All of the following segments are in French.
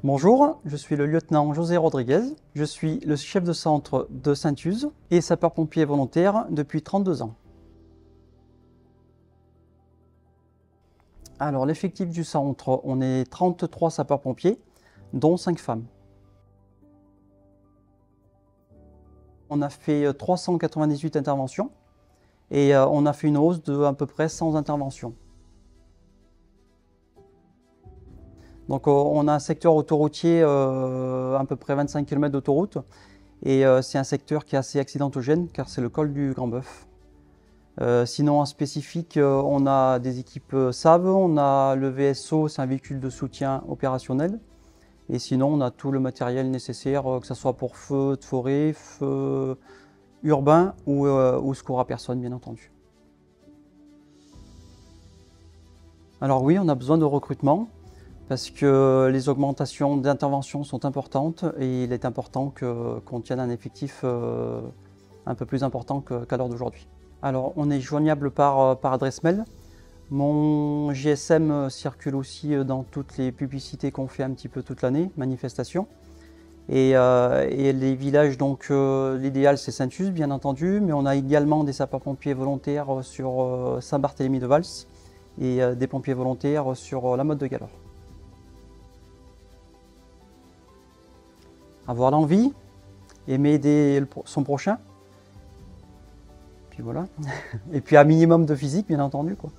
Bonjour, je suis le lieutenant José Rodriguez. Je suis le chef de centre de Saint-Uze et sapeur-pompier volontaire depuis 32 ans. Alors, l'effectif du centre, on est 33 sapeurs-pompiers, dont 5 femmes. On a fait 398 interventions et on a fait une hausse de à peu près 100 interventions. Donc on a un secteur autoroutier, à peu près 25 km d'autoroute, et c'est un secteur qui est assez accidentogène car c'est le col du Grand Bœuf. Sinon en spécifique, on a des équipes SAV, on a le VSO, c'est un véhicule de soutien opérationnel, et sinon on a tout le matériel nécessaire, que ce soit pour feu de forêt, feu urbain ou secours à personne bien entendu. Alors oui, on a besoin de recrutement, parce que les augmentations d'intervention sont importantes et il est important qu'on tienne un effectif un peu plus important qu'à l'heure d'aujourd'hui. Alors on est joignable par adresse mail. Mon GSM circule aussi dans toutes les publicités qu'on fait un petit peu toute l'année, manifestations. Et les villages, donc l'idéal c'est Saint-Uze bien entendu, mais on a également des sapeurs-pompiers volontaires sur Saint-Barthélemy-de-Vals et des pompiers volontaires sur la Motte de Galore. Avoir l'envie, aimer aider son prochain, puis voilà. Et puis un minimum de physique, bien entendu, quoi.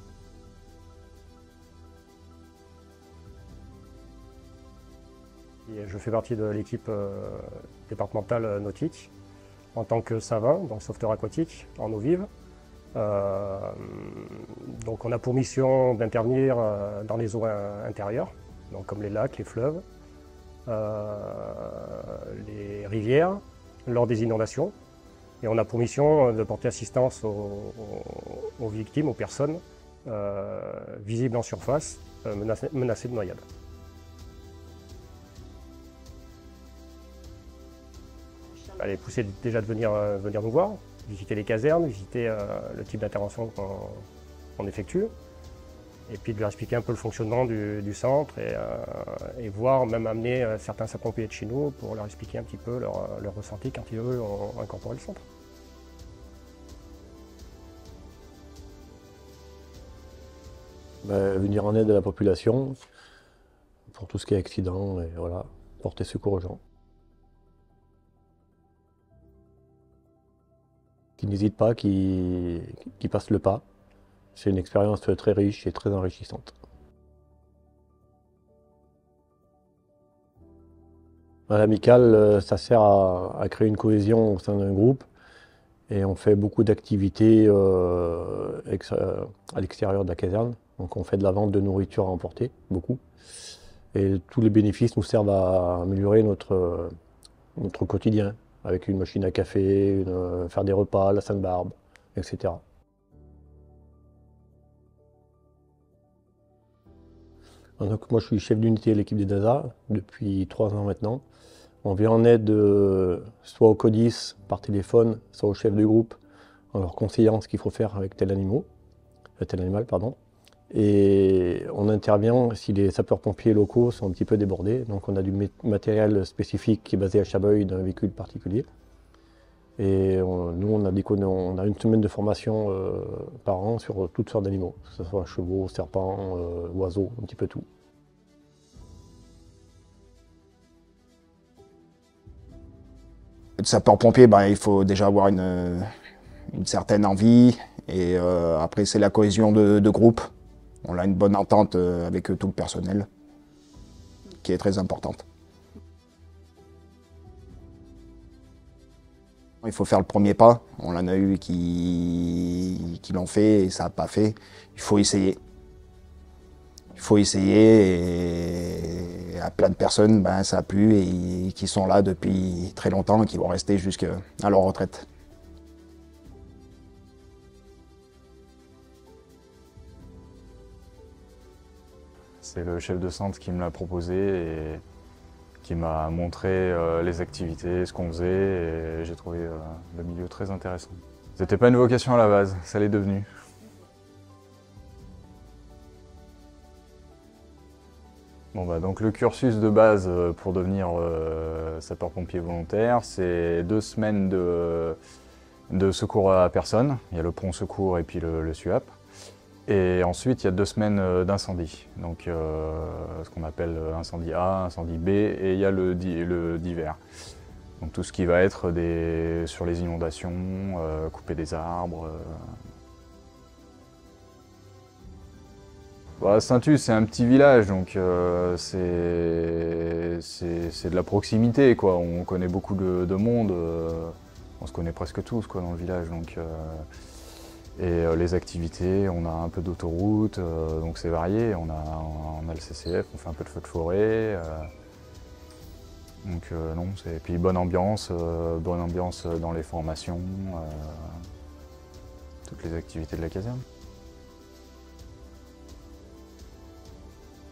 Et je fais partie de l'équipe départementale nautique en tant que savant, donc sauveteur aquatique en eau vive. Donc on a pour mission d'intervenir dans les eaux intérieures, donc comme les lacs, les fleuves, les rivières, lors des inondations. Et on a pour mission de porter assistance aux victimes, aux personnes visibles en surface, menacées de noyade. Les pousser déjà de venir nous voir, visiter les casernes, visiter le type d'intervention qu'on effectue. Et puis de leur expliquer un peu le fonctionnement du centre et voir, même amener certains sapeurs-pompiers de chez nous pour leur expliquer un petit peu leur ressenti quand ils ont incorporé le centre. Venir en aide à la population pour tout ce qui est accident et voilà, porter secours aux gens. Qui n'hésitent pas, qui passent le pas. C'est une expérience très riche et très enrichissante. L'amicale, ça sert à créer une cohésion au sein d'un groupe et on fait beaucoup d'activités à l'extérieur de la caserne. Donc on fait de la vente de nourriture à emporter, beaucoup. Et tous les bénéfices nous servent à améliorer notre quotidien, avec une machine à café, faire des repas, la Sainte-Barbe, etc. Donc moi je suis chef d'unité de l'équipe des DASA depuis 3 ans maintenant. On vient en aide soit au CODIS par téléphone, soit au chef de groupe en leur conseillant ce qu'il faut faire avec tel animal. Et on intervient si les sapeurs-pompiers locaux sont un petit peu débordés. Donc on a du matériel spécifique qui est basé à Chabeuil d'un véhicule particulier. Et nous on a une semaine de formation par an sur toutes sortes d'animaux, que ce soit chevaux, serpents, oiseaux, un petit peu tout. Être sapeur-pompier, il faut déjà avoir une certaine envie et après c'est la cohésion de groupe. On a une bonne entente avec tout le personnel qui est très importante. Il faut faire le premier pas. On en a eu qui l'ont fait et ça n'a pas fait. Il faut essayer. Il faut essayer et à plein de personnes, ça a plu et qui sont là depuis très longtemps et qui vont rester jusqu'à leur retraite. C'est le chef de centre qui me l'a proposé et qui m'a montré les activités, ce qu'on faisait, et j'ai trouvé le milieu très intéressant. C'était pas une vocation à la base, ça l'est devenu. Bon, bah, donc le cursus de base pour devenir sapeur-pompier volontaire, c'est 2 semaines de secours à personne. Il y a le prompt secours et puis le SUAP. Et ensuite, il y a 2 semaines d'incendie. Donc ce qu'on appelle incendie A, incendie B, et il y a le divers. Donc tout ce qui va être sur les inondations, couper des arbres. Bah, Saintus, c'est un petit village, donc c'est de la proximité, quoi. On connaît beaucoup de monde, on se connaît presque tous, quoi, dans le village. Donc, les activités, on a un peu d'autoroute, donc c'est varié. On a le CCF, on fait un peu de feu de forêt. Donc non, et puis bonne ambiance dans les formations, toutes les activités de la caserne.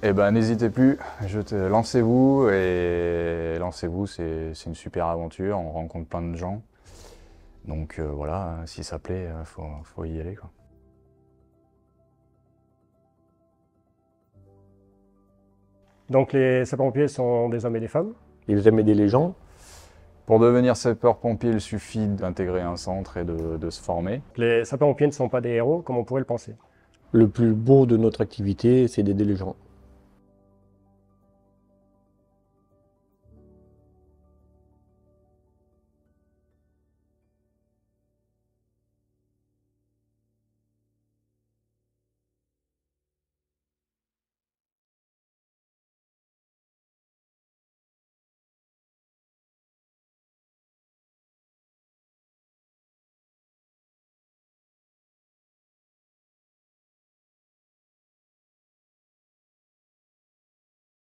Eh ben n'hésitez plus, lancez-vous, c'est une super aventure, on rencontre plein de gens. Donc voilà, si ça plaît, faut y aller, quoi. Donc les sapeurs-pompiers sont des hommes et des femmes. Ils aiment aider les gens. Pour devenir sapeur-pompier, il suffit d'intégrer un centre et de se former. Les sapeurs-pompiers ne sont pas des héros comme on pourrait le penser. Le plus beau de notre activité, c'est d'aider les gens.